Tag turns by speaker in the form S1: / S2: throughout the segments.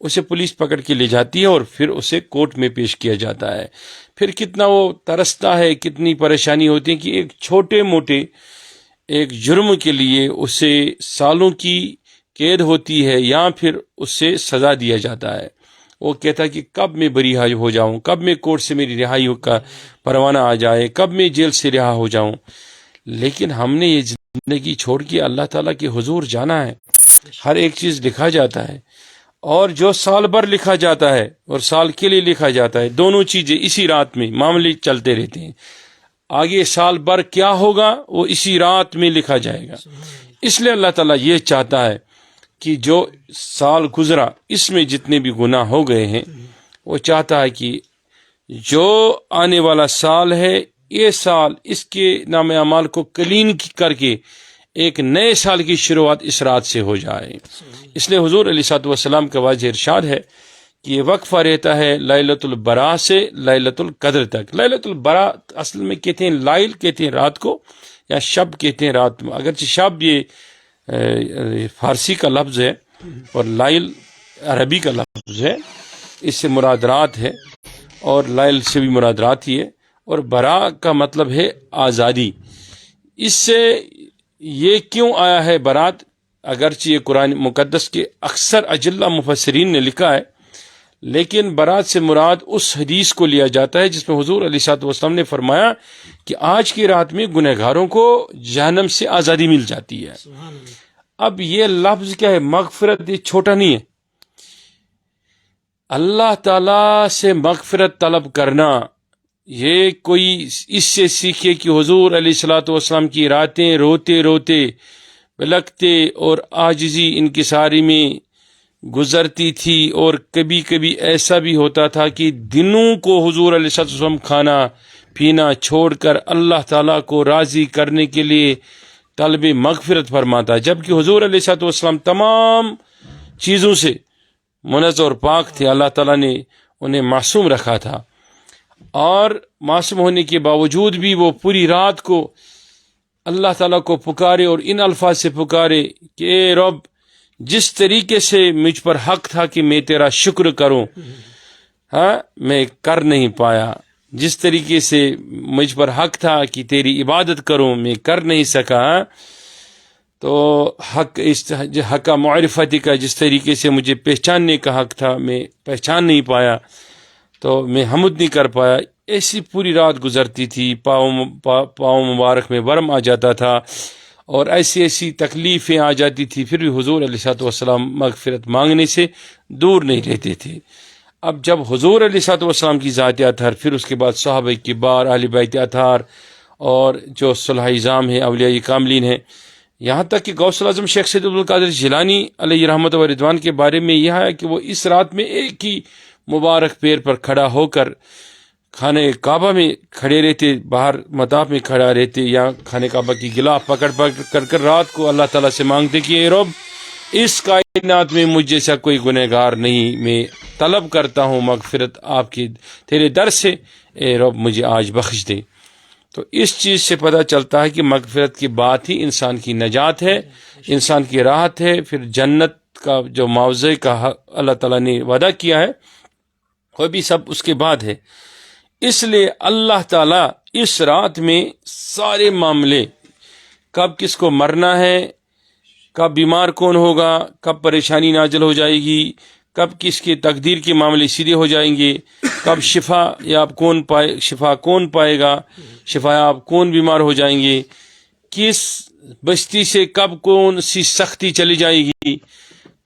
S1: اسے پولیس پکڑ کے لے جاتی ہے اور پھر اسے کورٹ میں پیش کیا جاتا ہے. پھر کتنا وہ ترستا ہے, کتنی پریشانی ہوتی ہے کہ ایک چھوٹے موٹے ایک جرم کے لیے اسے سالوں کی قید ہوتی ہے یا پھر اسے سزا دیا جاتا ہے. وہ کہتا ہے کہ کب میں بری ہو جاؤں, کب میں کورٹ سے میری رہائی کا پروانہ آ جائے, کب میں جیل سے رہا ہو جاؤں. لیکن ہم نے یہ زندگی چھوڑ کے اللہ تعالیٰ کے حضور جانا ہے. ہر ایک چیز لکھا جاتا ہے, اور جو سال بھر لکھا جاتا ہے اور سال کے لیے لکھا جاتا ہے, دونوں چیزیں اسی رات میں معاملے چلتے رہتے ہیں. آگے سال بھر کیا ہوگا وہ اسی رات میں لکھا جائے گا. اس لیے اللہ تعالیٰ یہ چاہتا ہے کہ جو سال گزرا اس میں جتنے بھی گناہ ہو گئے ہیں, وہ چاہتا ہے کہ جو آنے والا سال ہے یہ سال اس کے نام اعمال کو کلین کر کے ایک نئے سال کی شروعات اس رات سے ہو جائے. اس لیے حضور علیہ الصلوۃ والسلام کا واضح ارشاد ہے کہ یہ وقفہ رہتا ہے لیلۃ البراء سے لیلۃ القدر تک. لیلۃ البراء اصل میں کہتے ہیں لائل کہتے ہیں رات کو, یا شب کہتے ہیں رات میں. اگرچہ شب یہ فارسی کا لفظ ہے اور لائل عربی کا لفظ ہے, اس سے مراد رات ہے اور لائل سے بھی مراد رات ہی ہے. اور برا کا مطلب ہے آزادی. اس سے یہ کیوں آیا ہے برات, اگرچہ یہ قرآن مقدس کے اکثر اجلہ مفسرین نے لکھا ہے, لیکن برات سے مراد اس حدیث کو لیا جاتا ہے جس میں حضور علیہ الصلوۃ والسلام نے فرمایا کہ آج کی رات میں گنہگاروں کو جہنم سے آزادی مل جاتی ہے. اب یہ لفظ کیا ہے, مغفرت, یہ چھوٹا نہیں ہے. اللہ تعالی سے مغفرت طلب کرنا, یہ کوئی اس سے سیکھے کہ حضور علیہ الصلوۃ والسلام کی راتیں روتے روتے بلکتے اور عاجزی انکساری میں گزرتی تھی, اور کبھی کبھی ایسا بھی ہوتا تھا کہ دنوں کو حضور علیہ الصلوۃ والسلام کھانا پینا چھوڑ کر اللہ تعالیٰ کو راضی کرنے کے لیے طلب مغفرت فرماتا. جبکہ حضور علیہ الصلوۃ والسلام تمام چیزوں سے منزہ اور پاک تھے, اللہ تعالیٰ نے انہیں معصوم رکھا تھا, اور معصوم ہونے کے باوجود بھی وہ پوری رات کو اللہ تعالیٰ کو پکارے اور ان الفاظ سے پکارے کہ اے رب, جس طریقے سے مجھ پر حق تھا کہ میں تیرا شکر کروں, میں کر نہیں پایا. جس طریقے سے مجھ پر حق تھا کہ تیری عبادت کروں, میں کر نہیں سکا. تو حق کا معرفتی کا جس طریقے سے مجھے پہچاننے کا حق تھا, میں پہچان نہیں پایا, تو میں حمد نہیں کر پایا. ایسی پوری رات گزرتی تھی, پاؤں مبارک میں ورم آ جاتا تھا, اور ایسی ایسی تکلیفیں آ جاتی تھی, پھر بھی حضور علیہ الصلوۃ والسلام مغفرت مانگنے سے دور نہیں رہتے تھے. اب جب حضور علیہ الصلوۃ والسلام کی ذات اطہر, پھر اس کے بعد صحابہ کبار, اہل بیت اطہار, اور جو صلح اعظام ہیں, اولیاء کاملین ہیں, یہاں تک کہ غوث الاعظم شیخ سید عبد القادر جیلانی علیہ رحمت و رضوان کے بارے میں یہ ہے کہ وہ اس رات میں ایک ہی مبارک پیر پر کھڑا ہو کر خانہ کعبہ میں کھڑے رہتے, باہر مطاف میں کھڑا رہتے, یا خانہ کعبہ کی غلاف پکڑ کر رات کو اللہ تعالیٰ سے مانگتے کہ اے رب, اس کائنات میں مجھ جیسا کوئی گنہگار نہیں, میں طلب کرتا ہوں مغفرت آپ کی تیرے در سے, اے رب مجھے آج بخش دے. تو اس چیز سے پتہ چلتا ہے کہ مغفرت کی بات ہی انسان کی نجات ہے, انسان کی راحت ہے. پھر جنت کا جو معاوضے کا اللہ تعالیٰ نے وعدہ کیا ہے وہ بھی سب اس کے بعد ہے. اس لیے اللہ تعالیٰ اس رات میں سارے معاملے, کب کس کو مرنا ہے, کب بیمار کون ہوگا, کب پریشانی نازل ہو جائے گی, کب کس کے تقدیر کے معاملے سیدھے ہو جائیں گے, کب شفا یاب کون پائے گا, شفا یاب کون بیمار ہو جائیں گے, کس بستی سے کب کون سی سختی چلی جائے گی.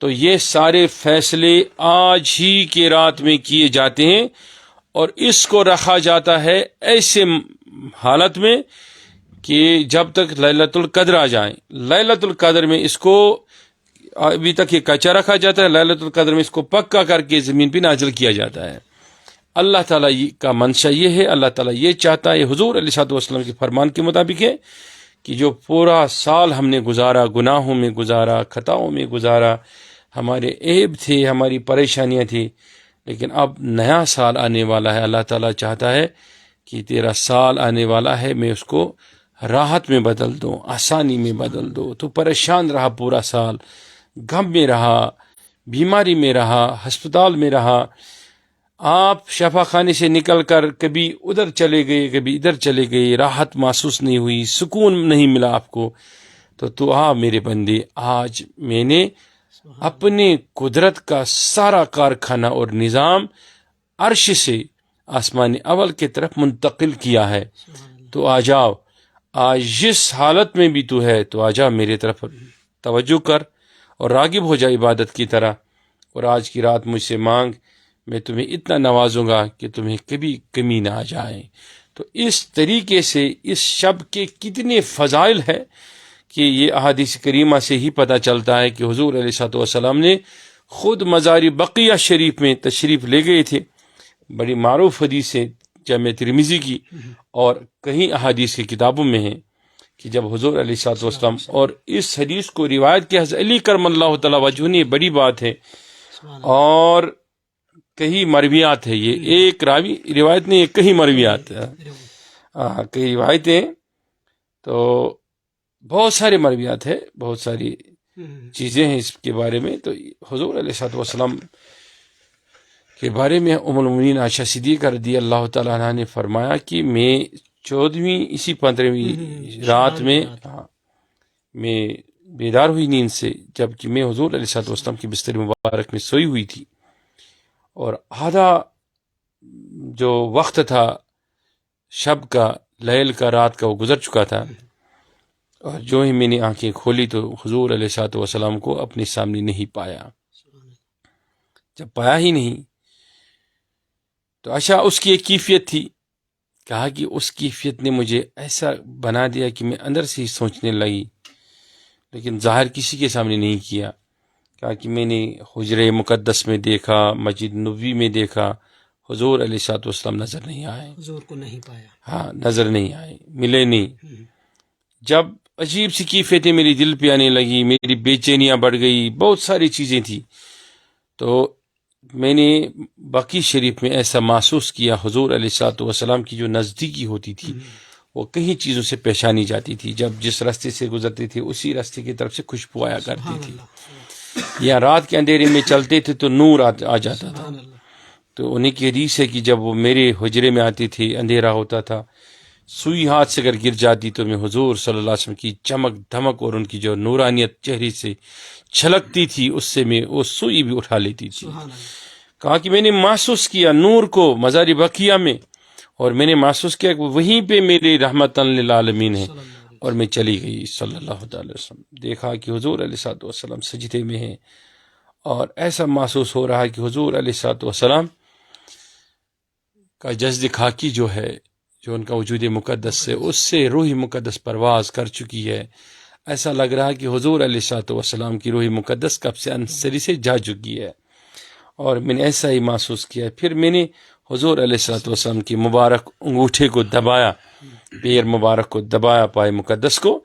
S1: تو یہ سارے فیصلے آج ہی کے رات میں کیے جاتے ہیں, اور اس کو رکھا جاتا ہے ایسے حالت میں کہ جب تک لیلۃ القدر آ جائیں. لیلۃ القدر میں اس کو ابھی تک یہ کچا رکھا جاتا ہے, لیلۃ القدر میں اس کو پکا کر کے زمین پہ نازل کیا جاتا ہے. اللہ تعالیٰ کا منشا یہ ہے, اللہ تعالیٰ یہ چاہتا ہے, حضور علیہ الصلوۃ والسلام کے فرمان کے مطابق ہے کہ جو پورا سال ہم نے گزارا, گناہوں میں گزارا, خطاؤں میں گزارا, ہمارے عیب تھے, ہماری پریشانیاں تھیں, لیکن اب نیا سال آنے والا ہے. اللہ تعالیٰ چاہتا ہے کہ تیرا سال آنے والا ہے, میں اس کو راحت میں بدل دوں, آسانی میں بدل دوں. تو پریشان رہا پورا سال, غم میں رہا, بیماری میں رہا، ہسپتال میں رہا، آپ شفا خانے سے نکل کر کبھی ادھر چلے گئے کبھی ادھر چلے گئے، راحت محسوس نہیں ہوئی، سکون نہیں ملا آپ کو، تو میرے بندے، آج میں نے اپنے قدرت کا سارا کارخانہ اور نظام عرش سے آسمان اول کی طرف منتقل کیا ہے، تو آ جاؤ، آج جس حالت میں بھی تو ہے تو آ جاؤ میری طرف توجہ کر اور راغب ہو جا عبادت کی طرح، اور آج کی رات مجھ سے مانگ، میں تمہیں اتنا نوازوں گا کہ تمہیں کبھی کمی نہ آ جائے۔ تو اس طریقے سے اس شب کے کتنے فضائل ہے کہ یہ احادیث کریمہ سے ہی پتہ چلتا ہے کہ حضور علیہ الصلوۃ والسلام نے خود مزار بقیہ شریف میں تشریف لے گئے تھے، بڑی معروف حدیث ہے جامع ترمذی کی، اور کہیں احادیث کی کتابوں میں ہے کہ جب حضور علیہ الصلوۃ والسلام، اور اس حدیث کو روایت کیا حضرت علی کرم اللہ تعالی وجہ نے، بڑی بات ہے، اور کئی مرویات ہے، یہ ایک راوی روایت نہیں، کئی مرویات، کئی روایتیں، تو بہت سارے مرویات ہے، بہت ساری چیزیں ہیں اس کے بارے میں۔ تو حضور علیہ الصلوۃ والسلام کے بارے میں ام المؤمنین عائشہ صدیقہ رضی اللہ تعالیٰ عنہ نے فرمایا کہ میں 14ویں اسی 15ویں رات میں میں بیدار ہوئی نیند سے، جبکہ میں حضور علیہ الصلوۃ والسلام کی بستر مبارک میں سوئی ہوئی تھی، اور آدھا جو وقت تھا شب کا، لیل کا، رات کا، وہ گزر چکا تھا، اور جو ہی میں نے آنکھیں کھولی تو حضور علیہ الصلوۃ والسلام کو اپنے سامنے نہیں پایا۔ جب پایا ہی نہیں تو اچھا، اس کی ایک کیفیت تھی، کہا کہ اس کیفیت نے مجھے ایسا بنا دیا کہ میں اندر سے ہی سوچنے لگی، لیکن ظاہر کسی کے سامنے نہیں کیا، کہا کہ میں نے حجرہ مقدس میں دیکھا، مسجد نبوی میں دیکھا، حضور علیہ الصلوۃ والسلام نظر نہیں آئے،
S2: حضور کو نہیں پایا،
S1: ہاں نظر نہیں آئے، ملے نہیں۔ جب عجیب سی کیفیتیں میری دل پہ آنے لگی، میری بے چینیاں بڑھ گئی، بہت ساری چیزیں تھیں، تو میں نے بقی شریف میں ایسا محسوس کیا، حضور علیہ الصلوۃ والسلام کی جو نزدیکی ہوتی تھی وہ کئی چیزوں سے پہچانی جاتی تھی، جب جس راستے سے گزرتے تھے اسی راستے کی طرف سے خوشبو آیا کرتی تھی، یا رات کے اندھیرے میں چلتے تھے تو نور آ جاتا تھا۔ تو انہیں کی حدیث ہے کہ جب وہ میرے حجرے میں آتی تھی، اندھیرا ہوتا تھا، سوئی ہاتھ سے اگر گر جاتی تو میں حضور صلی اللہ علیہ وسلم کی چمک دھمک اور ان کی جو نورانیت چہرے سے چھلکتی تھی، اس سے میں وہ سوئی بھی اٹھا لیتی تھی۔ کہا کہ میں نے محسوس کیا نور کو مزار بقیہ میں، اور میں نے محسوس کیا کہ وہیں پہ میرے رحمت للعالمین ہے، اور میں چلی گئی صلی اللہ علیہ وسلم، دیکھا کہ حضور علیہ الصلوۃ والسلام سجدے میں ہیں، اور ایسا محسوس ہو رہا ہے کہ حضور علیہ الصلوۃ والسلام کا جسد خاکی جو ہے، جو ان کا وجود مقدس سے، اس سے روح مقدس پرواز کر چکی ہے، ایسا لگ رہا ہے کہ حضور علیہ الصلوۃ والسلام کی روح مقدس کب سے انصری سے جا چکی ہے، اور میں نے ایسا ہی محسوس کیا۔ پھر میں نے حضور علیہ الصلوۃ والسلام کی مبارک انگوٹھے کو دبایا، پیر مبارک کو دبایا، پائے مقدس کو،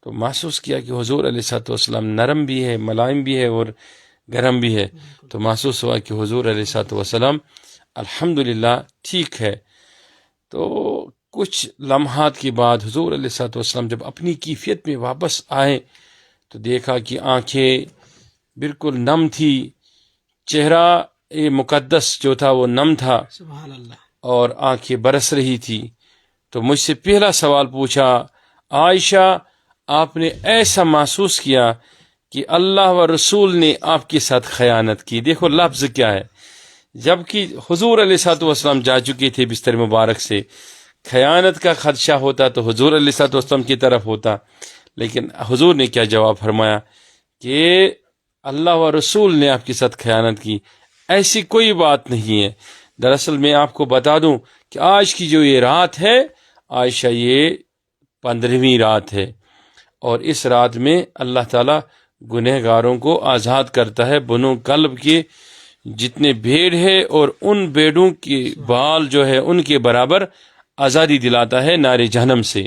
S1: تو محسوس کیا کہ حضور علیہ الصلوۃ والسلام نرم بھی ہے، ملائم بھی ہے، اور گرم بھی ہے، تو محسوس ہوا کہ حضور علیہ الصلوۃ والسلام الحمدللہ ٹھیک ہے۔ تو کچھ لمحات کے بعد حضور علیہ الصلوۃ والسلام جب اپنی کیفیت میں واپس آئے تو دیکھا کہ آنکھیں بالکل نم تھی، چہرہ مقدس جو تھا وہ نم تھا،
S2: سبحان اللہ،
S1: اور آنکھیں برس رہی تھی۔ تو مجھ سے پہلا سوال پوچھا، عائشہ آپ نے ایسا محسوس کیا کہ اللہ و رسول نے آپ کے ساتھ خیانت کی؟ دیکھو لفظ کیا ہے، جبکہ حضور علیہ الصلوۃ والسلام جا چکے تھے بستر مبارک سے، خیانت کا خدشہ ہوتا تو حضور علیہ الصلوۃ والسلام کی طرف ہوتا، لیکن حضور نے کیا جواب فرمایا کہ اللہ و رسول نے آپ کے ساتھ خیانت کی، ایسی کوئی بات نہیں ہے۔ دراصل میں آپ کو بتا دوں کہ آج کی جو یہ رات ہے عائشہ، یہ 15ویں رات ہے، اور اس رات میں اللہ تعالیٰ گنہگاروں کو آزاد کرتا ہے، بنو قلب کے جتنے بھیڑ ہے اور ان بھیڑوں کے بال جو ہے ان کے برابر آزادی دلاتا ہے نار جہنم سے۔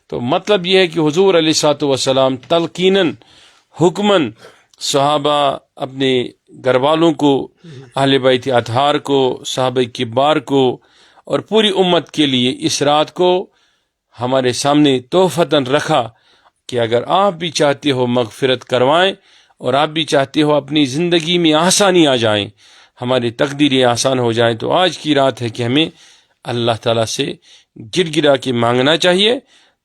S1: تو مطلب یہ ہے کہ حضور علیہ الصلوۃ والسلام تلقیناً، حکماً، صحابہ، اپنے گھر والوں کو، اہل بیت اطہار کو، صحابہ کبار کو، اور پوری امت کے لیے اس رات کو ہمارے سامنے تحفتاً رکھا کہ اگر آپ بھی چاہتے ہو مغفرت کروائیں اور آپ بھی چاہتے ہو اپنی زندگی میں آسانی آ جائیں، ہماری تقدیریں آسان ہو جائیں، تو آج کی رات ہے کہ ہمیں اللہ تعالیٰ سے گر گرا کے مانگنا چاہیے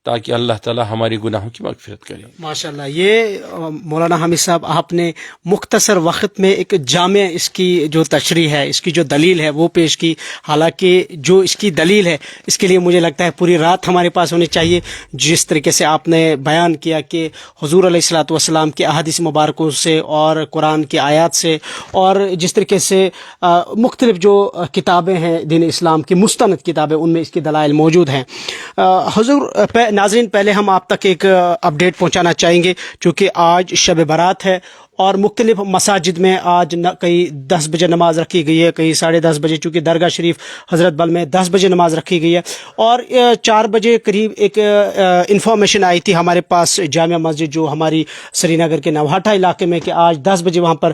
S1: تاکہ اللہ تعالیٰ ہماری گناہوں کی مغفرت کرے۔
S2: ماشاءاللہ، یہ مولانا حامد صاحب آپ نے مختصر وقت میں ایک جامع اس کی جو تشریح ہے، اس کی جو دلیل ہے وہ پیش کی۔ حالانکہ جو اس کی دلیل ہے اس کے لیے مجھے لگتا ہے پوری رات ہمارے پاس ہونی چاہیے۔ جس طریقے سے آپ نے بیان کیا کہ حضور علیہ الصلوۃ والسلام کے احادیث مبارکوں سے اور قرآن کی آیات سے، اور جس طریقے سے مختلف جو کتابیں ہیں دین اسلام کی مستند کتابیں، ان میں اس کی دلائل موجود ہیں۔ حضور ناظرین، پہلے ہم آپ تک ایک اپڈیٹ پہنچانا چاہیں گے، چونکہ آج شب برات ہے اور مختلف مساجد میں آج کئی 10 بجے نماز رکھی گئی ہے، کئی 10:30 بجے، چونکہ درگاہ شریف حضرت بل میں 10 بجے نماز رکھی گئی ہے، اور 4 بجے قریب ایک انفارمیشن آئی تھی ہمارے پاس جامع مسجد جو ہماری سری نگر کے نوہاٹا علاقے میں، کہ آج 10 بجے وہاں پر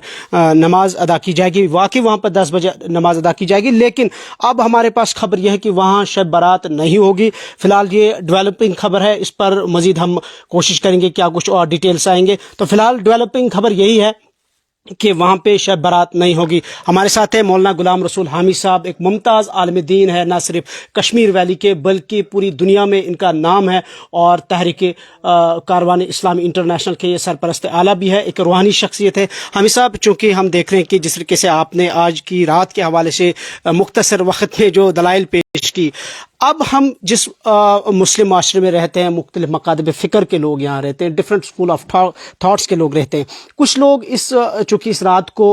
S2: نماز ادا کی جائے گی۔ واقعی وہاں پر 10 بجے نماز ادا کی جائے گی، لیکن اب ہمارے پاس خبر یہ ہے کہ وہاں شب برات نہیں ہوگی۔ فی الحال یہ ڈیولپنگ خبر ہے، اس پر مزید ہم کوشش کریں گے کیا کچھ اور ڈیٹیلز آئیں گے۔ تو فی الحال ڈیولپنگ خبر یہی ہے کہ وہاں پہ شب برات نہیں ہوگی۔ ہمارے ساتھ ہے مولانا غلام رسول حامد صاحب، ایک ممتاز عالم دین ہے، نہ صرف کشمیر ویلی کے بلکہ پوری دنیا میں ان کا نام ہے، اور تحریک کاروان اسلامی انٹرنیشنل کے یہ سرپرست اعلیٰ بھی ہے، ایک روحانی شخصیت ہے۔ حامد صاحب، چونکہ ہم دیکھ رہے ہیں کہ جس طریقے سے آپ نے آج کی رات کے حوالے سے مختصر وقت میں جو دلائل پیش کی، اب ہم جس مسلم معاشرے میں رہتے ہیں، مختلف مکاتب فکر کے لوگ یہاں رہتے ہیں، ڈفرینٹ اسکول آف تھاٹس کے لوگ رہتے ہیں۔ کچھ لوگ چونکہ اس رات کو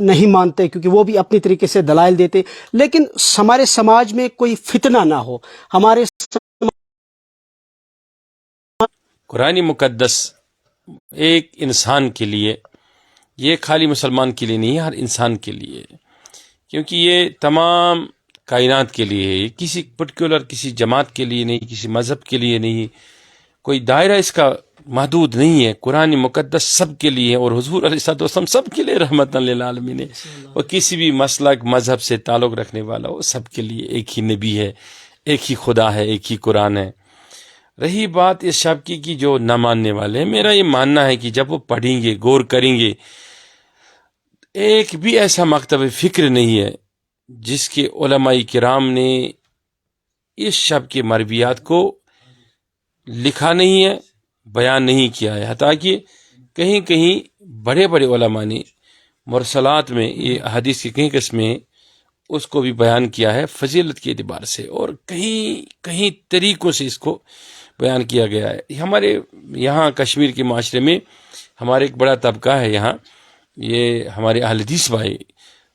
S2: نہیں مانتے کیونکہ وہ بھی اپنی طریقے سے دلائل دیتے، لیکن ہمارے سماج میں کوئی فتنہ نہ ہو، ہمارے
S1: قرآن مقدس ایک انسان کے لیے، یہ خالی مسلمان کے لیے نہیں ہے، ہر انسان کے لیے، کیونکہ یہ تمام کائنات کے لیے ہے، یہ کسی پرٹیکولر کسی جماعت کے لیے نہیں، کسی مذہب کے لیے نہیں، کوئی دائرہ اس کا محدود نہیں ہے۔ قرآن مقدس سب کے لیے، اور حضور علیہ الصلوۃ والسلام سب کے لیے رحمت للعالمین ہے، اور کسی بھی مسلک مذہب سے تعلق رکھنے والا وہ سب کے لیے ایک ہی نبی ہے، ایک ہی خدا ہے، ایک ہی قرآن ہے۔ رہی بات اس شب کی جو نہ ماننے والے ہیں، میرا یہ ماننا ہے کہ جب وہ پڑھیں گے، غور کریں گے، ایک بھی ایسا مکتب فکر نہیں ہے جس کے علماء کرام نے اس شب کے مرویات کو لکھا نہیں ہے، بیان نہیں کیا ہے، حتیٰ کہ کہیں کہیں بڑے بڑے علماء نے مرسلات میں یہ حدیث کی کئی قسمیں اس کو بھی بیان کیا ہے فضیلت کے اعتبار سے، اور کہیں طریقوں سے اس کو بیان کیا گیا ہے۔ ہمارے یہاں کشمیر کے معاشرے میں ہمارے ایک بڑا طبقہ ہے یہاں، یہ ہمارے اہل حدیث بھائی،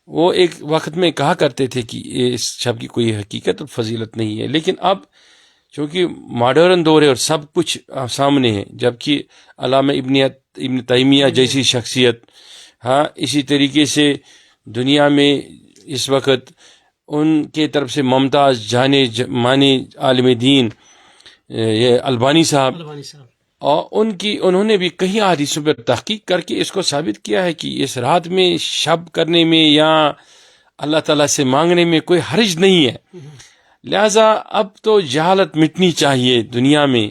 S1: وہ ایک وقت میں کہا کرتے تھے کہ اس شب کی کوئی حقیقت اور فضیلت نہیں ہے، لیکن اب چونکہ ماڈرن دور ہے اور سب کچھ سامنے ہے، جبکہ علامہ ابن تیمیہ جیسی شخصیت، ہاں اسی طریقے سے دنیا میں اس وقت ان کے طرف سے ممتاز جانے مانے عالم دین یہ البانی صاحب، اور انہوں نے بھی کئی حدیثوں پر تحقیق کر کے اس کو ثابت کیا ہے کہ اس رات میں شب کرنے میں یا اللہ تعالیٰ سے مانگنے میں کوئی حرج نہیں ہے۔ لہذا اب تو جہالت مٹنی چاہیے دنیا میں،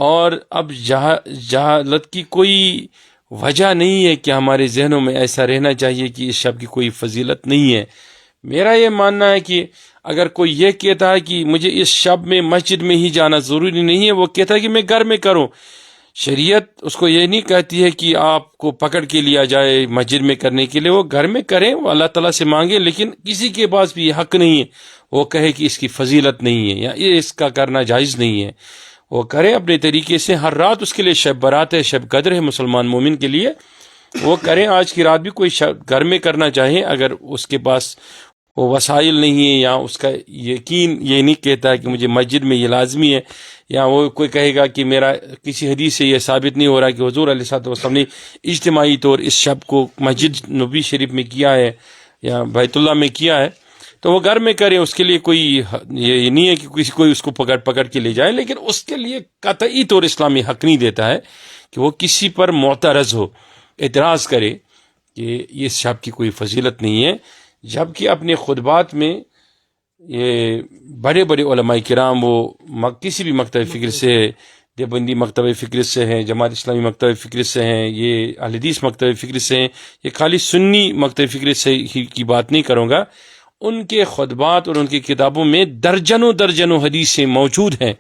S1: اور اب جہالت کی کوئی وجہ نہیں ہے کہ ہمارے ذہنوں میں ایسا رہنا چاہیے کہ اس شب کی کوئی فضیلت نہیں ہے۔ میرا یہ ماننا ہے کہ اگر کوئی یہ کہتا ہے کہ مجھے اس شب میں مسجد میں ہی جانا ضروری نہیں ہے، وہ کہتا ہے کہ میں گھر میں کروں، شریعت اس کو یہ نہیں کہتی ہے کہ آپ کو پکڑ کے لیا جائے مسجد میں کرنے کے لیے، وہ گھر میں کریں، وہ اللہ تعالیٰ سے مانگے، لیکن کسی کے پاس بھی یہ حق نہیں ہے وہ کہے کہ اس کی فضیلت نہیں ہے یا اس کا کرنا جائز نہیں ہے۔ وہ کرے اپنے طریقے سے، ہر رات اس کے لیے شب برات ہے، شب قدر ہے مسلمان مومن کے لیے، وہ کریں۔ آج کی رات بھی کوئی گھر میں کرنا چاہے، اگر اس کے پاس وہ وسائل نہیں ہے یا اس کا یقین یہ نہیں کہتا ہے کہ مجھے مسجد میں یہ لازمی ہے، یا وہ کوئی کہے گا کہ میرا کسی حدیث سے یہ ثابت نہیں ہو رہا کہ حضور علیہ الصلوۃ والسلام نے اجتماعی طور اس شب کو مسجد نبوی شریف میں کیا ہے یا بیت اللہ میں کیا ہے، تو وہ گھر میں کرے، اس کے لیے کوئی یہ نہیں ہے کہ کسی کوئی اس کو پکڑ کے لے جائے، لیکن اس کے لیے قطعی طور اسلامی حق نہیں دیتا ہے کہ وہ کسی پر معترض ہو، اعتراض کرے کہ یہ شب کی کوئی فضیلت نہیں ہے۔ جبکہ اپنے خطبات میں یہ بڑے بڑے علماء کرام وہ کسی بھی مکتب فکر سے دیوبندی مکتب فکرت سے ہیں، جماعت اسلامی مکتب فکرت سے ہیں، یہ اہل حدیث مکتب فکرت سے ہیں، یہ خالی سنی مکتب فکرت سے ہی کی بات نہیں کروں گا، ان کے خطبات اور ان کی کتابوں میں درجنوں حدیثیں موجود ہیں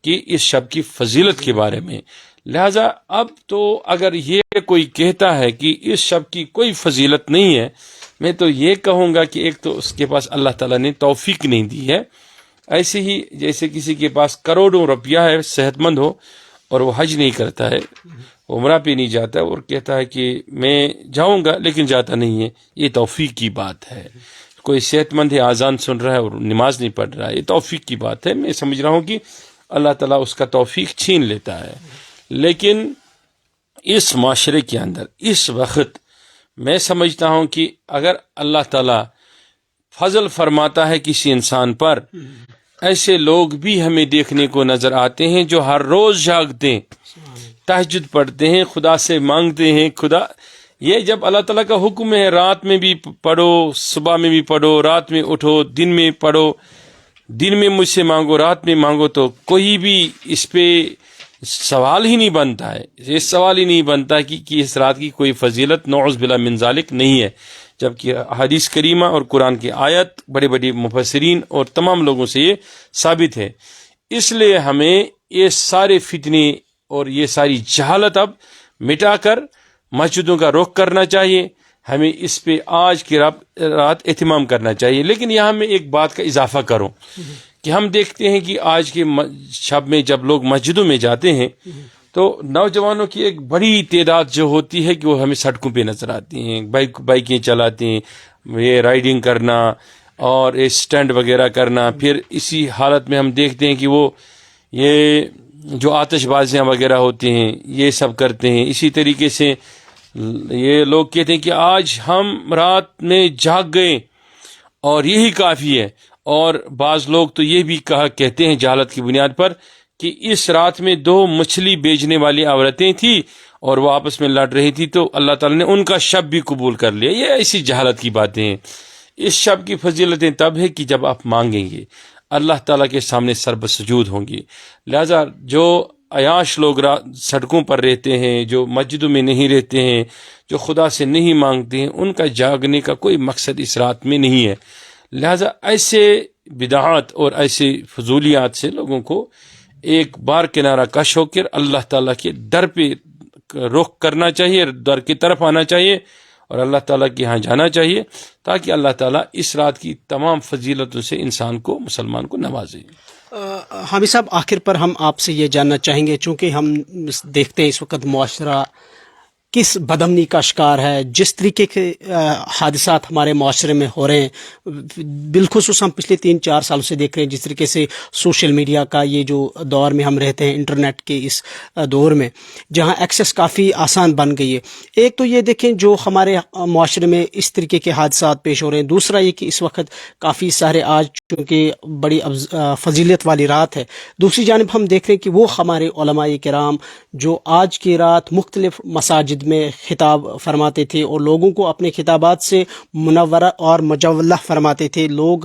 S1: کہ اس شب کی فضیلت کے بارے میں۔ لہذا اب تو اگر یہ کوئی کہتا ہے کہ اس شب کی کوئی فضیلت نہیں ہے، میں تو یہ کہوں گا کہ ایک تو اس کے پاس اللہ تعالیٰ نے توفیق نہیں دی ہے، ایسے ہی جیسے کسی کے پاس کروڑوں روپیہ ہے، صحت مند ہو، اور وہ حج نہیں کرتا ہے، عمرہ پہ نہیں جاتا ہے، اور کہتا ہے کہ میں جاؤں گا لیکن جاتا نہیں ہے، یہ توفیق کی بات ہے۔ کوئی صحت مند ہے، اذان سن رہا ہے اور نماز نہیں پڑھ رہا ہے، یہ توفیق کی بات ہے۔ میں سمجھ رہا ہوں کہ اللہ تعالیٰ اس کا توفیق چھین لیتا ہے، لیکن اس معاشرے کے اندر اس وقت میں سمجھتا ہوں کہ اگر اللہ تعالیٰ فضل فرماتا ہے کسی انسان پر، ایسے لوگ بھی ہمیں دیکھنے کو نظر آتے ہیں جو ہر روز جاگتے ہیں، تہجد پڑھتے ہیں، خدا سے مانگتے ہیں، خدا یہ جب اللہ تعالیٰ کا حکم ہے رات میں بھی پڑھو، صبح میں بھی پڑھو، رات میں اٹھو، دن میں پڑھو، دن میں مجھ سے مانگو، رات میں مانگو، تو کوئی بھی اس پہ سوال ہی نہیں بنتا ہے، یہ سوال ہی نہیں بنتا کہ اس رات کی کوئی فضیلت نعوذ باللہ من ذالک نہیں ہے، جبکہ حدیث کریمہ اور قرآن کی آیت، بڑے بڑے مفسرین اور تمام لوگوں سے یہ ثابت ہے۔ اس لیے ہمیں یہ سارے فتنے اور یہ ساری جہالت اب مٹا کر مسجدوں کا رخ کرنا چاہیے، ہمیں اس پہ آج کی رات اہتمام کرنا چاہیے۔ لیکن یہاں میں ایک بات کا اضافہ کروں کہ ہم دیکھتے ہیں کہ آج کے شب میں جب لوگ مسجدوں میں جاتے ہیں تو نوجوانوں کی ایک بڑی تعداد جو ہوتی ہے کہ وہ ہمیں سڑکوں پہ نظر آتی ہیں، بائکیں چلاتے ہیں، یہ رائڈنگ کرنا اور اسٹینڈ وغیرہ کرنا، پھر اسی حالت میں ہم دیکھتے ہیں کہ وہ یہ جو آتش بازیاں وغیرہ ہوتے ہیں یہ سب کرتے ہیں۔ اسی طریقے سے یہ لوگ کہتے ہیں کہ آج ہم رات میں جاگ گئے اور یہی کافی ہے، اور بعض لوگ تو یہ بھی کہتے ہیں جہالت کی بنیاد پر کہ اس رات میں 2 مچھلی بیچنے والی عورتیں تھیں اور وہ آپس میں لڑ رہی تھی تو اللہ تعالیٰ نے ان کا شب بھی قبول کر لیا۔ یہ ایسی جہالت کی باتیں ہیں۔ اس شب کی فضیلتیں تب ہے کہ جب آپ مانگیں گے، اللہ تعالیٰ کے سامنے سر بسجود ہوں گے۔ لہذا جو عیاش لوگ سڑکوں پر رہتے ہیں، جو مسجدوں میں نہیں رہتے ہیں، جو خدا سے نہیں مانگتے ہیں، ان کا جاگنے کا کوئی مقصد اس رات میں نہیں ہے۔ لہذا ایسے بدعات اور ایسے فضولیات سے لوگوں کو ایک بار کنارہ کش ہو کر اللہ تعالیٰ کے در پہ رخ کرنا چاہیے، در کی طرف آنا چاہیے اور اللہ تعالیٰ کے ہاں جانا چاہیے، تاکہ اللہ تعالیٰ اس رات کی تمام فضیلتوں سے انسان کو، مسلمان کو نوازے۔
S2: حامد صاحب، آخر پر ہم آپ سے یہ جاننا چاہیں گے، چونکہ ہم دیکھتے ہیں اس وقت معاشرہ کس بدامنی کا شکار ہے، جس طریقے کے حادثات ہمارے معاشرے میں ہو رہے ہیں، بالخصوص ہم پچھلے 3-4 سالوں سے دیکھ رہے ہیں جس طریقے سے سوشل میڈیا کا یہ جو دور میں ہم رہتے ہیں، انٹرنیٹ کے اس دور میں جہاں ایکسیس کافی آسان بن گئی ہے۔ ایک تو یہ دیکھیں جو ہمارے معاشرے میں اس طریقے کے حادثات پیش ہو رہے ہیں، دوسرا یہ کہ اس وقت کافی سارے آج چونکہ بڑی فضیلت والی رات ہے، دوسری جانب ہم دیکھ رہے ہیں کہ وہ ہمارے علماء کرام جو آج کی رات مختلف مساجد میں خطاب فرماتے تھے اور لوگوں کو اپنے خطابات سے منورہ اور مجولہ فرماتے تھے، لوگ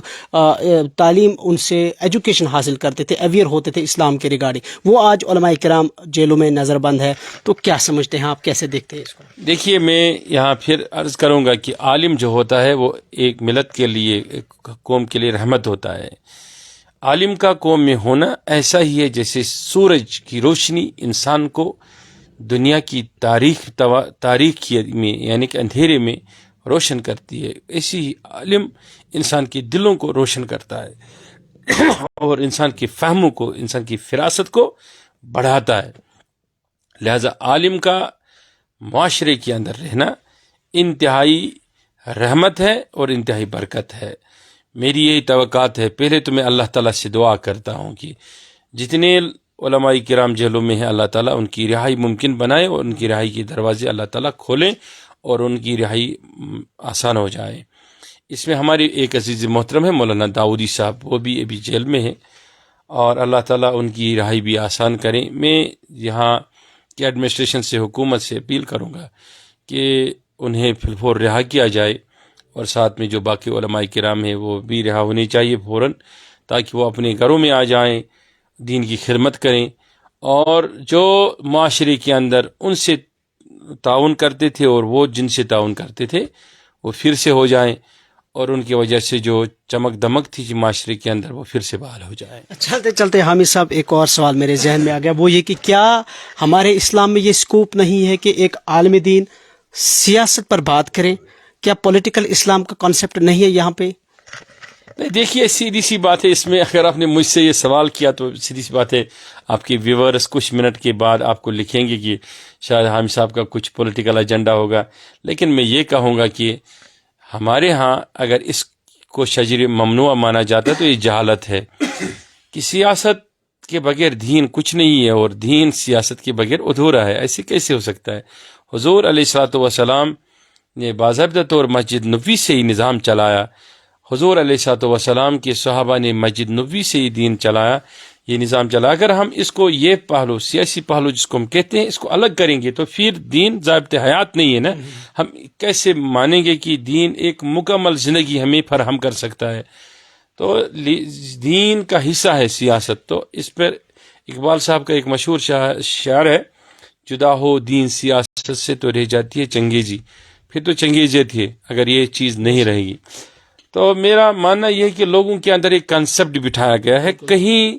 S2: تعلیم ان سے ایجوکیشن حاصل کرتے تھے، اویئر ہوتے تھے اسلام کے ریگارڈنگ، وہ آج علماء کرام جیلوں میں نظر بند ہے، تو کیا سمجھتے ہیں آپ، کیسے دیکھتے ہیں اس کو؟
S1: دیکھیے، میں یہاں پھر عرض کروں گا کہ عالم جو ہوتا ہے وہ ایک ملت کے لیے، ایک قوم کے لیے رحمت ہوتا ہے۔ عالم کا قوم میں ہونا ایسا ہی ہے جیسے سورج کی روشنی انسان کو دنیا کی تاریخ میں یعنی کہ اندھیرے میں روشن کرتی ہے، ایسی ہی عالم انسان کے دلوں کو روشن کرتا ہے اور انسان کے فہموں کو، انسان کی فراست کو بڑھاتا ہے۔ لہذا عالم کا معاشرے کے اندر رہنا انتہائی رحمت ہے اور انتہائی برکت ہے۔ میری یہی توقعات ہے۔ پہلے تو میں اللہ تعالیٰ سے دعا کرتا ہوں کہ جتنے علماء کرام جیلوں میں ہیں اللہ تعالیٰ ان کی رہائی ممکن بنائے اور ان کی رہائی کے دروازے اللہ تعالیٰ کھولیں اور ان کی رہائی آسان ہو جائے۔ اس میں ہمارے ایک عزیز محترم ہے مولانا داؤدی صاحب، وہ بھی ابھی جیل میں ہیں اور اللہ تعالیٰ ان کی رہائی بھی آسان کریں۔ میں یہاں کی ایڈمنسٹریشن سے، حکومت سے اپیل کروں گا کہ انہیں فی الفور رہا کیا جائے اور ساتھ میں جو باقی علماء کرام ہیں وہ بھی رہا ہونے چاہیے فوراً، تاکہ وہ اپنے گھروں میں آ جائیں، دین کی خدمت کریں اور جو معاشرے کے اندر ان سے تعاون کرتے تھے اور وہ جن سے تعاون کرتے تھے وہ پھر سے ہو جائیں، اور ان کی وجہ سے جو چمک دمک تھی جی معاشرے کے اندر وہ پھر سے بحال ہو جائے۔
S2: چلتے چلتے حامد صاحب ایک اور سوال میرے ذہن میں آ گیا، وہ یہ کہ کیا ہمارے اسلام میں یہ اسکوپ نہیں ہے کہ ایک عالم دین سیاست پر بات کریں؟ کیا پولیٹیکل اسلام کا کانسیپٹ نہیں ہے یہاں پہ؟
S1: نہیں، دیکھیے سیدھی سی بات ہے، اس میں اگر آپ نے مجھ سے یہ سوال کیا تو سیدھی سی بات ہے آپ کے ویورز کچھ منٹ کے بعد آپ کو لکھیں گے کہ شاید حامد صاحب کا کچھ پولیٹیکل ایجنڈا ہوگا، لیکن میں یہ کہوں گا کہ ہمارے ہاں اگر اس کو شجر ممنوع مانا جاتا ہے تو یہ جہالت ہے کہ سیاست کے بغیر دین کچھ نہیں ہے اور دین سیاست کے بغیر ادھورا ہے۔ ایسے کیسے ہو سکتا ہے؟ حضور علیہ الصلوۃ والسلام نے باضابطہ طور مسجد نبوی سے ہی نظام چلایا، حضور علیہ الصلوۃ والسلام کے صحابہ نے مسجد نبوی سے ہی دین چلایا، یہ نظام چلا۔ اگر ہم اس کو یہ پہلو سیاسی پہلو جس کو ہم کہتے ہیں اس کو الگ کریں گے تو پھر دین ضابط حیات نہیں ہے نا۔ ہم کیسے مانیں گے کہ دین ایک مکمل زندگی ہمیں فراہم کر سکتا ہے؟ تو دین کا حصہ ہے سیاست۔ تو اس پر اقبال صاحب کا ایک مشہور شعر ہے، جدا ہو دین سیاست سے تو رہ جاتی ہے چنگیزی، پھر تو چنگیزے تھے اگر یہ چیز نہیں رہے گی۔ تو میرا ماننا یہ ہے کہ لوگوں کے اندر ایک کنسپٹ بٹھایا گیا ہے کہیں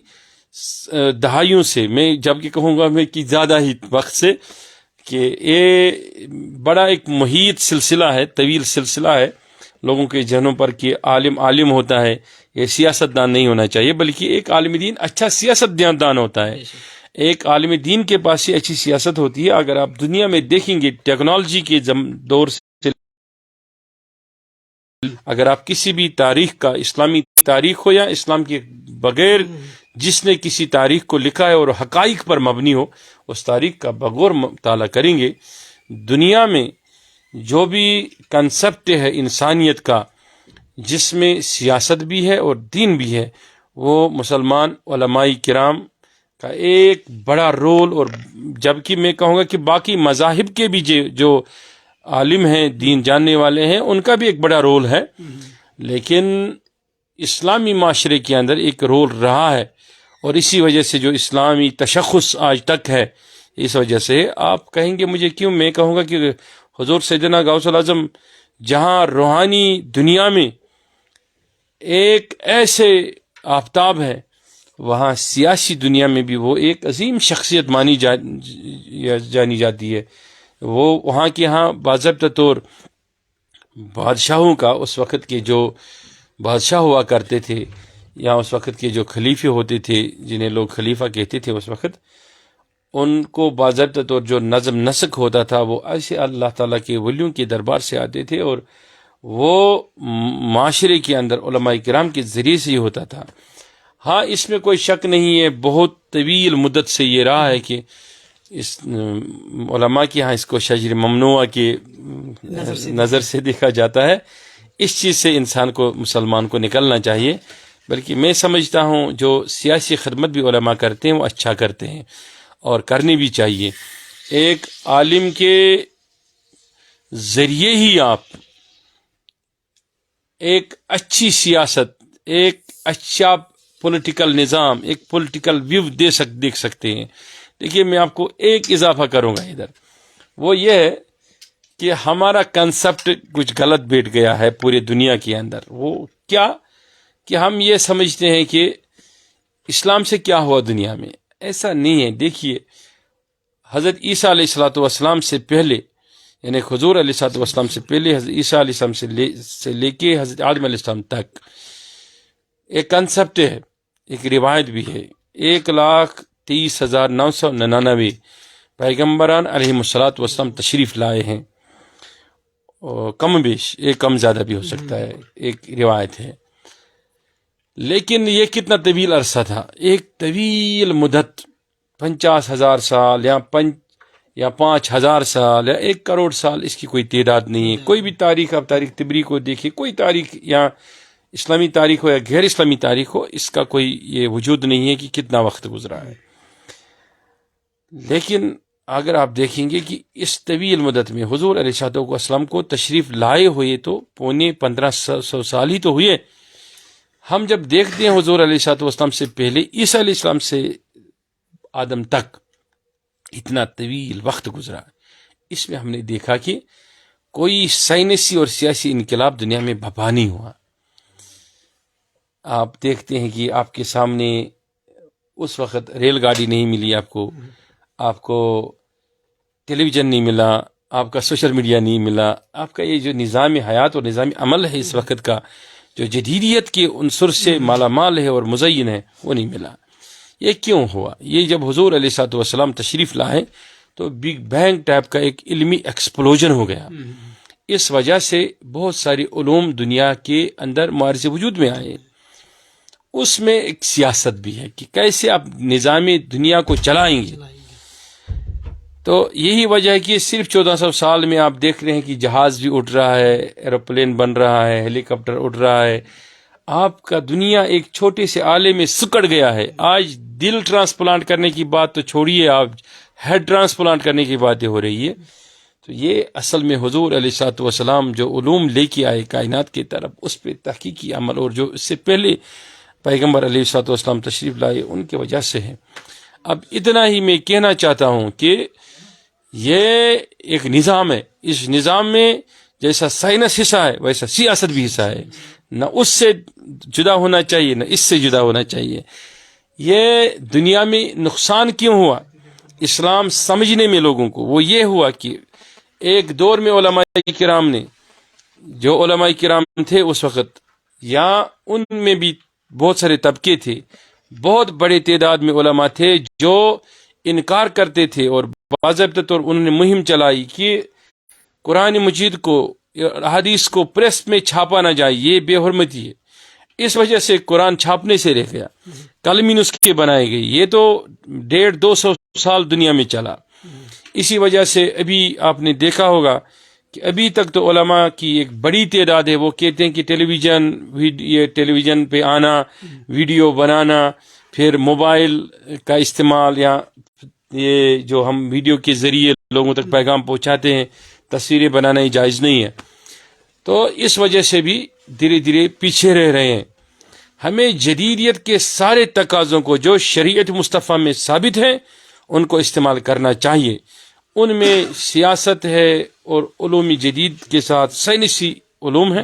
S1: دہائیوں سے، میں جبکہ کہوں گا میں کہ زیادہ ہی وقت سے، کہ یہ بڑا ایک محیط سلسلہ ہے، طویل سلسلہ ہے لوگوں کے ذہنوں پر کہ عالم ہوتا ہے، یہ سیاست دان نہیں ہونا چاہیے، بلکہ ایک عالم دین اچھا سیاست دان ہوتا ہے۔ ایک عالم دین کے پاس ہی اچھی سیاست ہوتی ہے۔ اگر آپ دنیا میں دیکھیں گے ٹیکنالوجی کے دور سے، اگر آپ کسی بھی تاریخ کا، اسلامی تاریخ ہو یا اسلام کے بغیر جس نے کسی تاریخ کو لکھا ہے اور حقائق پر مبنی ہو، اس تاریخ کا بغور مطالعہ کریں گے، دنیا میں جو بھی کنسپٹ ہے انسانیت کا جس میں سیاست بھی ہے اور دین بھی ہے، وہ مسلمان علماء کرام کا ایک بڑا رول، اور جبکہ میں کہوں گا کہ باقی مذاہب کے بھی جو عالم ہیں، دین جاننے والے ہیں، ان کا بھی ایک بڑا رول ہے، لیکن اسلامی معاشرے کے اندر ایک رول رہا ہے، اور اسی وجہ سے جو اسلامی تشخص آج تک ہے، اس وجہ سے آپ کہیں گے مجھے کیوں، میں کہوں گا کہ حضور سیدنا غوث الاعظم جہاں روحانی دنیا میں ایک ایسے آفتاب ہے، وہاں سیاسی دنیا میں بھی وہ ایک عظیم شخصیت مانی جانی جاتی ہے۔ وہ وہاں کے ہاں باضابطہ طور بادشاہوں کا، اس وقت کے جو بادشاہ ہوا کرتے تھے یا اس وقت کے جو خلیفے ہوتے تھے جنہیں لوگ خلیفہ کہتے تھے اس وقت، ان کو باضابطہ طور جو نظم نسق ہوتا تھا وہ ایسے اللہ تعالیٰ کے ولیوں کے دربار سے آتے تھے، اور وہ معاشرے کے اندر علماء کرام کے ذریعے سے ہی ہوتا تھا۔ ہاں اس میں کوئی شک نہیں ہے، بہت طویل مدت سے یہ رہا ہے کہ اس علماء کے ہاں اس کو شجر ممنوع کے نظر سے دیکھا جاتا ہے۔ اس چیز سے انسان کو، مسلمان کو نکلنا چاہیے، بلکہ میں سمجھتا ہوں جو سیاسی خدمت بھی علماء کرتے ہیں وہ اچھا کرتے ہیں اور کرنی بھی چاہیے۔ ایک عالم کے ذریعے ہی آپ ایک اچھی سیاست، ایک اچھا پولیٹیکل نظام، ایک پولیٹیکل ویو دیکھ سکتے ہیں۔ دیکھیے میں آپ کو ایک اضافہ کروں گا ادھر، وہ یہ ہے کہ ہمارا کنسپٹ کچھ غلط بیٹھ گیا ہے پوری دنیا کے اندر۔ وہ کیا کہ ہم یہ سمجھتے ہیں کہ اسلام سے کیا ہوا دنیا میں، ایسا نہیں ہے۔ دیکھیے حضرت عیسیٰ علیہ الصلوۃ والسلام سے پہلے، یعنی حضور علیہ الصلوۃ والسلام سے پہلے حضرت عیسیٰ علیہ السلام سے لے کے حضرت آدم علیہ السلام تک ایک کنسپٹ ہے، ایک روایت بھی ہے۔ 1,30,999 پیغمبران علیہ الصلوۃ والسلام تشریف لائے ہیں، اور کم بیش، ایک کم زیادہ بھی ہو سکتا ہے، ایک روایت ہے۔ لیکن یہ کتنا طویل عرصہ تھا، ایک طویل مدت، 50,000 سال یا 5,000 سال یا 1 کروڑ سال، اس کی کوئی تعداد نہیں ہے۔ کوئی بھی تاریخ، آپ تاریخ طبری کو دیکھیں، کوئی تاریخ یا اسلامی تاریخ ہو یا غیر اسلامی تاریخ ہو، اس کا کوئی یہ وجود نہیں ہے کہ کتنا وقت گزرا ہے۔ لیکن اگر آپ دیکھیں گے کہ اس طویل مدت میں حضور علیہ السلام کو تشریف لائے ہوئے تو 1500 سال ہی تو ہوئے۔ ہم جب دیکھتے ہیں حضور علیہ السلام سے پہلے عیسیٰ علیہ السلام سے آدم تک اتنا طویل وقت گزرا، اس میں ہم نے دیکھا کہ کوئی سائنسی اور سیاسی انقلاب دنیا میں بھپا نہیں ہوا۔ آپ دیکھتے ہیں کہ آپ کے سامنے اس وقت ریل گاڑی نہیں ملی، آپ کو ٹیلی ویژن نہیں ملا، آپ کا سوشل میڈیا نہیں ملا، آپ کا یہ جو نظام حیات اور نظام عمل ہے اس وقت کا، جو جدیدیت کے عنصر سے مالا مال ہے اور مزین ہے، وہ نہیں ملا۔ یہ کیوں ہوا؟ یہ جب حضور علیہ الصلوۃ والسلام تشریف لائے تو بگ بینگ ٹائپ کا ایک علمی ایکسپلوژن ہو گیا۔ اس وجہ سے بہت ساری علوم دنیا کے اندر معارض وجود میں آئے۔ اس میں ایک سیاست بھی ہے کہ کیسے آپ نظام دنیا کو چلائیں گے۔ تو یہی وجہ ہے کہ صرف 1400 سال میں آپ دیکھ رہے ہیں کہ جہاز بھی اڑ رہا ہے، ایروپلین بن رہا ہے، ہیلی کاپٹر اڑ رہا ہے۔ آپ کا دنیا ایک چھوٹے سے آلے میں سکڑ گیا ہے۔ آج دل ٹرانسپلانٹ کرنے کی بات تو چھوڑیے، آپ ہیڈ ٹرانسپلانٹ کرنے کی باتیں ہو رہی ہے۔ تو یہ اصل میں حضور علیہ الصلوۃ والسلام جو علوم لے کے آئے کائنات کی طرف، اس پہ تحقیقی عمل اور جو اس سے پہلے پیغمبر علیہ الصلوۃ والسلام تشریف لائے ان کی وجہ سے ہے۔ اب اتنا ہی میں کہنا چاہتا ہوں کہ یہ ایک نظام ہے، اس نظام میں جیسا سائنس حصہ ہے ویسا سیاست بھی حصہ ہے، نہ اس سے جدا ہونا چاہیے نہ اس سے جدا ہونا چاہیے۔ یہ دنیا میں نقصان کیوں ہوا اسلام سمجھنے میں لوگوں کو؟ وہ یہ ہوا کہ ایک دور میں علماء کرام نے، جو علماء کرام تھے اس وقت، یا ان میں بھی بہت سارے طبقے تھے، بہت بڑے تعداد میں علماء تھے جو انکار کرتے تھے اور باضابطہ طور انہوں نے مہم چلائی کہ قرآن مجید کو، حدیث کو پریس میں چھاپا نہ جائے، یہ بے حرمتی ہے۔ اس وجہ سے قرآن چھاپنے سے رہ گیا، کلمی نسخے بنائے گئے۔ یہ تو 150-200 سال دنیا میں چلا۔ اسی وجہ سے ابھی آپ نے دیکھا ہوگا کہ ابھی تک تو علماء کی ایک بڑی تعداد ہے، وہ کہتے ہیں کہ ٹیلی ویژن پہ آنا، ویڈیو بنانا، پھر موبائل کا استعمال، یا یہ جو ہم ویڈیو کے ذریعے لوگوں تک پیغام پہنچاتے ہیں، تصویریں بنانا ہی جائز نہیں ہے۔ تو اس وجہ سے بھی دھیرے دھیرے پیچھے رہ رہے ہیں۔ ہمیں جدیدیت کے سارے تقاضوں کو جو شریعت مصطفیٰ میں ثابت ہیں ان کو استعمال کرنا چاہیے۔ ان میں سیاست ہے اور علوم جدید کے ساتھ سائنسی علوم ہیں،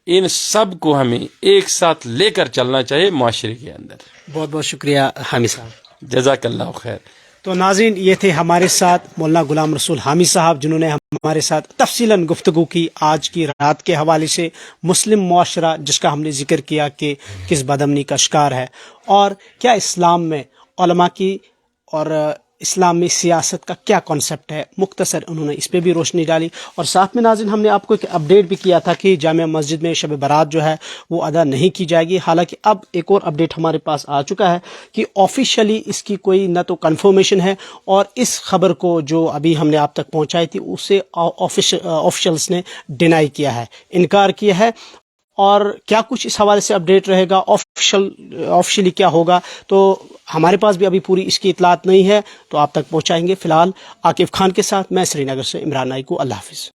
S1: ان سب کو ہمیں ایک ساتھ لے کر چلنا چاہیے معاشرے کے اندر۔
S2: بہت بہت شکریہ حامی صاحب۔
S1: جزاک اللہ خیر۔
S2: تو ناظرین، یہ تھے ہمارے ساتھ مولانا غلام رسول حامی صاحب، جنہوں نے ہمارے ساتھ تفصیلاً گفتگو کی آج کی رات کے حوالے سے، مسلم معاشرہ جس کا ہم نے ذکر کیا کہ کس بدامنی کا شکار ہے، اور کیا اسلام میں علماء کی اور اسلام میں سیاست کا کیا کانسیپٹ ہے، مختصر انہوں نے اس پہ بھی روشنی ڈالی۔ اور ساتھ میں ناظرین ہم نے آپ کو ایک اپڈیٹ بھی کیا تھا کہ جامع مسجد میں شب برات جو ہے وہ ادا نہیں کی جائے گی۔ حالانکہ اب ایک اور اپڈیٹ ہمارے پاس آ چکا ہے کہ آفیشلی اس کی کوئی نہ تو کنفرمیشن ہے، اور اس خبر کو جو ابھی ہم نے آپ تک پہنچائی تھی اسے آفیشلز نے ڈینائی کیا ہے، انکار کیا ہے۔ اور کیا کچھ اس حوالے سے اپڈیٹ رہے گا، آفیشلی کیا ہوگا، تو ہمارے پاس بھی ابھی پوری اس کی اطلاعات نہیں ہے، تو آپ تک پہنچائیں گے۔ فی الحال عاقب خان کے ساتھ میں سری نگر سے عمران نائی کو اللہ حافظ۔